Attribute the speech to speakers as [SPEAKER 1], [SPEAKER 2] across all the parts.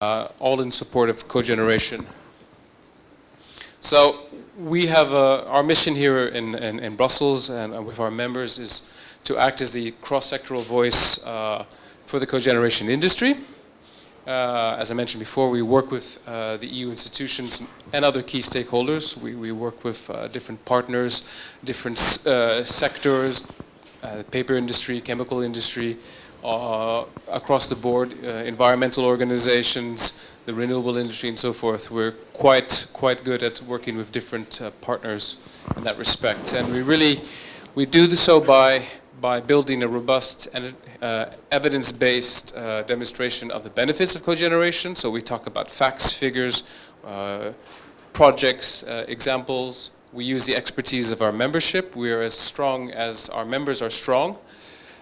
[SPEAKER 1] all in support of cogeneration. So we have our mission here in Brussels and with our members is to act as the cross-sectoral voice for the cogeneration industry. As I mentioned before, we work with the EU institutions and other key stakeholders. We work with different partners, different sectors, the paper industry, chemical industry, across the board, environmental organizations, the renewable industry and so forth. We're quite good at working with different partners in that respect. And we do so by building a robust and evidence-based demonstration of the benefits of cogeneration. So we talk about facts, figures, projects, examples. We use the expertise of our membership. We are as strong as our members are strong.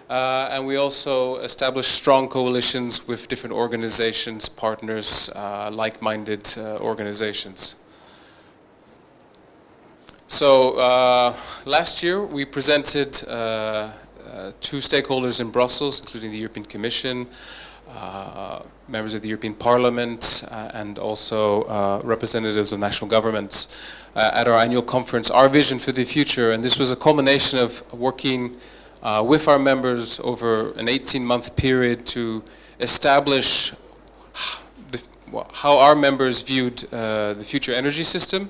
[SPEAKER 1] And we also establish strong coalitions with different organizations, partners, like-minded organizations. So last year we presented two stakeholders in Brussels, including the European Commission, members of the European Parliament, and also representatives of national governments at our annual conference, Our Vision for the Future. And this was a culmination of working with our members over an 18-month period to establish how our members viewed the future energy system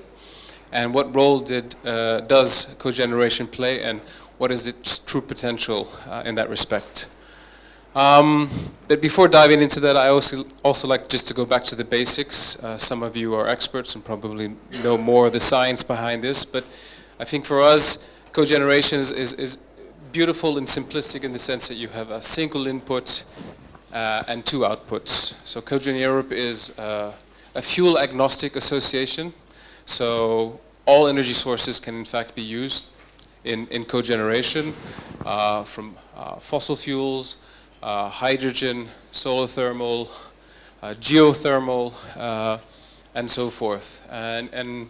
[SPEAKER 1] and what role does cogeneration play and what is its true potential in that respect. But before diving into that, I also like just to go back to the basics. Some of you are experts and probably know more of the science behind this, but I think for us, cogeneration is beautiful and simplistic in the sense that you have a single input and two outputs. So Cogen Europe is a fuel agnostic association. So all energy sources can in fact be used in cogeneration, from fossil fuels, hydrogen, solar thermal, geothermal, and so forth. And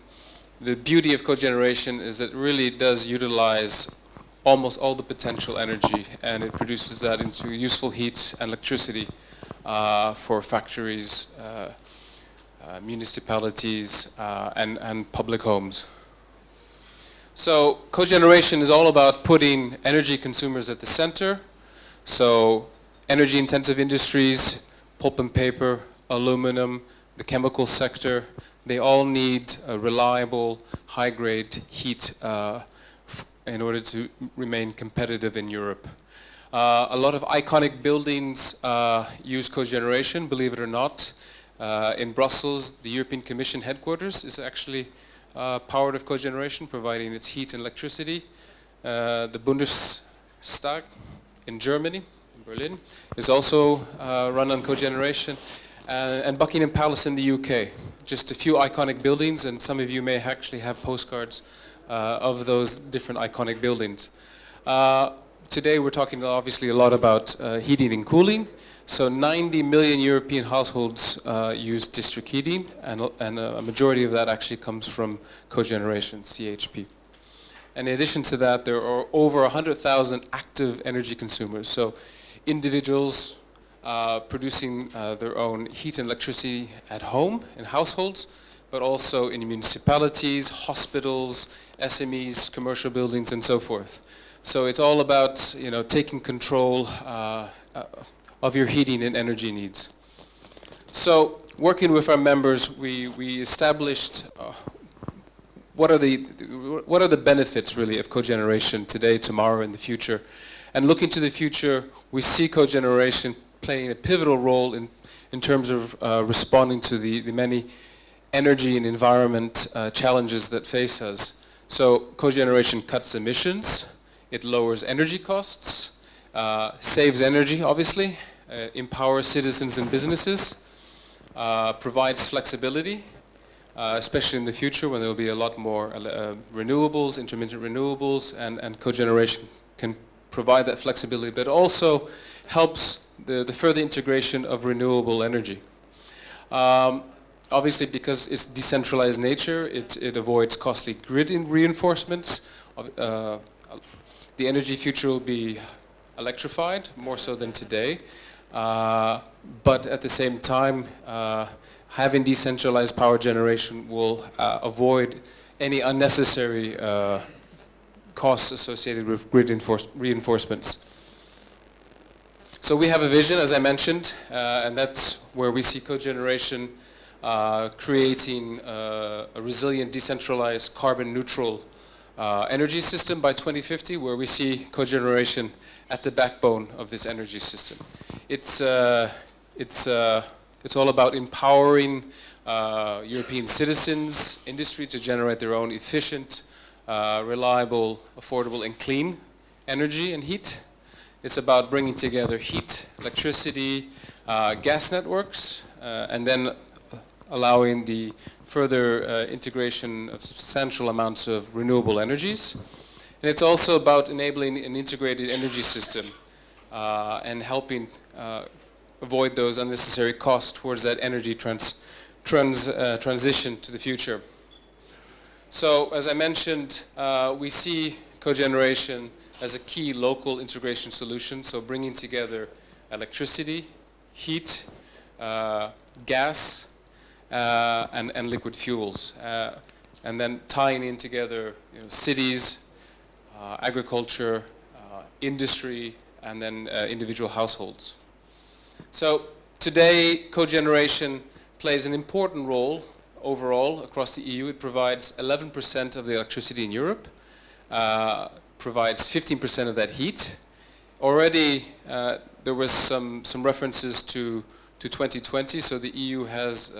[SPEAKER 1] the beauty of cogeneration is that it really does utilize almost all the potential energy, and it produces that into useful heat and electricity for factories, municipalities, and public homes. So cogeneration is all about putting energy consumers at the center. So energy intensive industries, pulp and paper, aluminum, the chemical sector, they all need a reliable, high-grade heat in order to remain competitive in Europe. A lot of iconic buildings use cogeneration, believe it or not. In Brussels, the European Commission headquarters is actually powered of cogeneration, providing its heat and electricity. The Bundestag in Germany, in Berlin, is also run on cogeneration. And Buckingham Palace in the UK. Just a few iconic buildings, and some of you may actually have postcards of those different iconic buildings. Today we're talking obviously a lot about heating and cooling. So 90 million European households use district heating, and a majority of that actually comes from cogeneration, CHP. And in addition to that, there are over 100,000 active energy consumers. So individuals producing their own heat and electricity at home, in households, but also in municipalities, hospitals, SMEs, commercial buildings, and so forth. So it's all about, taking control of your heating and energy needs. So working with our members, we established what are the benefits really of cogeneration today, tomorrow, and the future. And looking to the future, we see cogeneration playing a pivotal role in terms of responding to the many energy and environment challenges that face us. So cogeneration cuts emissions, it lowers energy costs, saves energy obviously, empowers citizens and businesses, provides flexibility, especially in the future when there will be a lot more renewables, intermittent renewables, and cogeneration can provide that flexibility, but also helps the further integration of renewable energy. Obviously, because it's decentralized nature, it avoids costly grid reinforcements. The energy future will be electrified, more so than today. but at the same time, having decentralized power generation will avoid any unnecessary costs associated with grid reinforcements. So we have a vision, as I mentioned, and that's where we see cogeneration creating a resilient, decentralized, carbon-neutral energy system by 2050, where we see cogeneration at the backbone of this energy system. It's all about empowering European citizens, industry to generate their own efficient, reliable, affordable, and clean energy and heat. It's about bringing together heat, electricity, gas networks, and then allowing the further integration of substantial amounts of renewable energies. And it's also about enabling an integrated energy system and helping avoid those unnecessary costs towards that energy transition to the future. So, as I mentioned, we see cogeneration as a key local integration solution, so bringing together electricity, heat, gas, and liquid fuels, and then tying in together cities, agriculture, industry, and then individual households. So today, cogeneration plays an important role overall across the EU. It provides 11% of the electricity in Europe, provides 15% of that heat. Already there was some references to 2020, so the EU has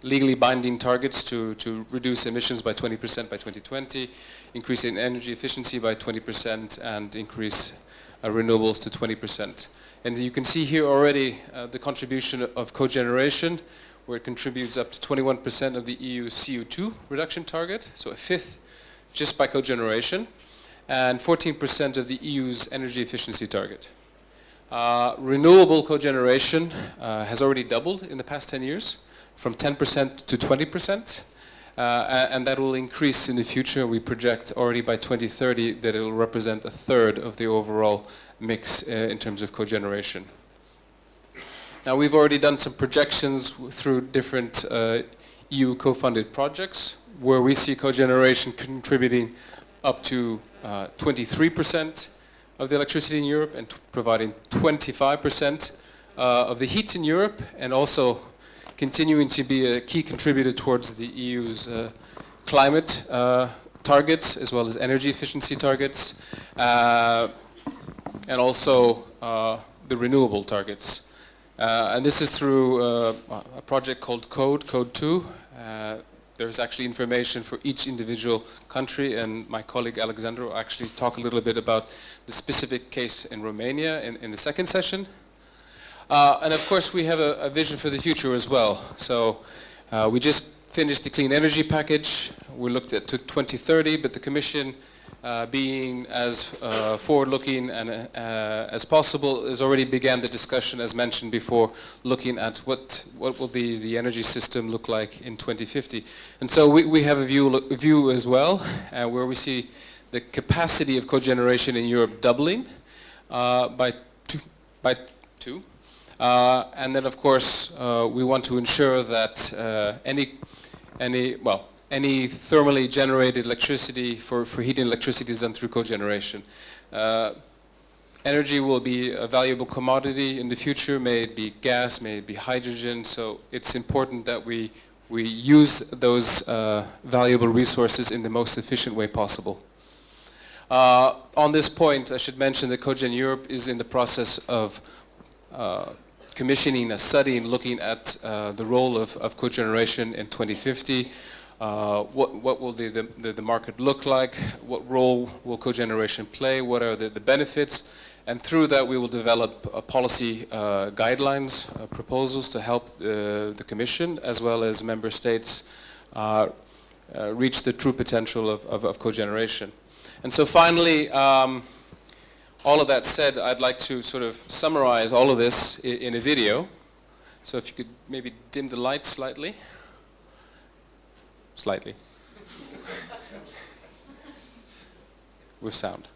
[SPEAKER 1] legally binding targets to reduce emissions by 20% by 2020, increase in energy efficiency by 20%, and increase renewables to 20%. And you can see here already the contribution of cogeneration, where it contributes up to 21% of the EU CO2 reduction target, so a fifth just by cogeneration, and 14% of the EU's energy efficiency target. Renewable cogeneration has already doubled in the past 10 years, from 10% to 20%, and that will increase in the future. We project already by 2030 that it will represent a third of the overall mix in terms of cogeneration. Now, we've already done some projections through different EU co-funded projects, where we see cogeneration contributing up to 23% of the electricity in Europe and providing 25% of the heat in Europe, and also continuing to be a key contributor towards the EU's climate targets, as well as energy efficiency targets, and also the renewable targets. And this is through a project called Code 2. There's actually information for each individual country, and my colleague Alexandra will actually talk a little bit about the specific case in Romania in the second session. And of course, we have a vision for the future as well. So we just finished the clean energy package. We looked at to 2030, but the Commission, being as forward-looking and as possible, has already began the discussion, as mentioned before, looking at what will the energy system look like in 2050. And so we have a view as well, where we see the capacity of cogeneration in Europe doubling by two. And then, of course, we want to ensure that any thermally generated electricity for heating electricity is done through cogeneration. Energy will be a valuable commodity in the future, may it be gas, may it be hydrogen, so it's important that we use those valuable resources in the most efficient way possible. On this point, I should mention that Cogen Europe is in the process of commissioning a study and looking at the role of cogeneration in 2050. What will the market look like? What role will cogeneration play? What are the benefits? And through that, we will develop policy guidelines, proposals to help the Commission as well as member states reach the true potential of cogeneration. And so finally, all of that said, I'd like to sort of summarize all of this in a video. So if you could maybe dim the light slightly. Slightly. With sound.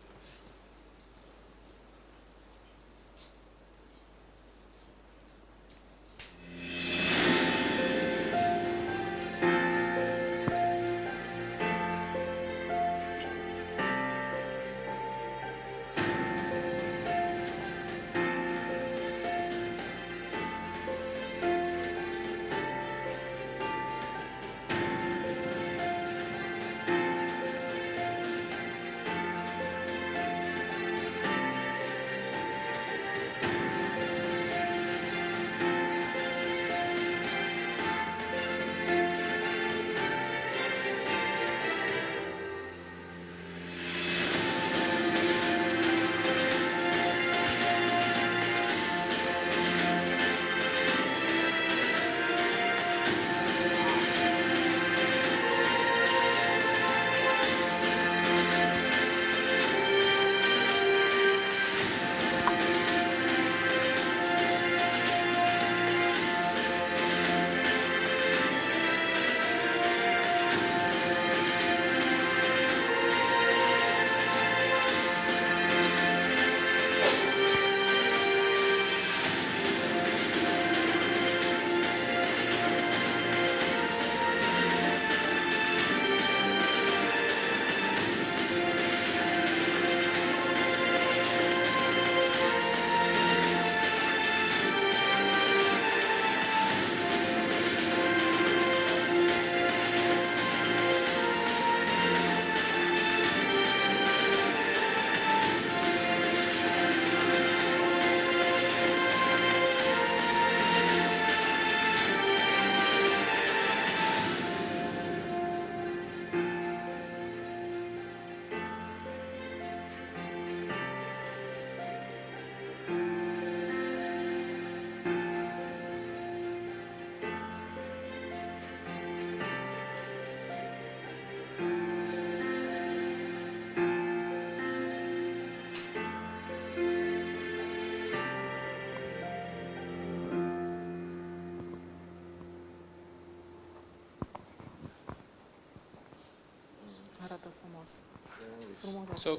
[SPEAKER 1] So,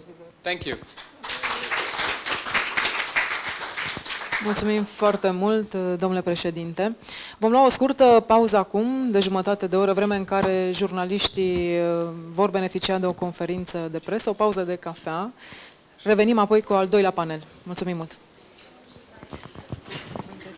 [SPEAKER 1] thank you.
[SPEAKER 2] Mulțumim foarte mult, domnule președinte. Vom lua o scurtă pauză acum, de jumătate de oră, vreme în care jurnaliștii vor beneficia de o conferință de presă, o pauză de cafea. Revenim apoi cu al doilea panel. Mulțumim mult!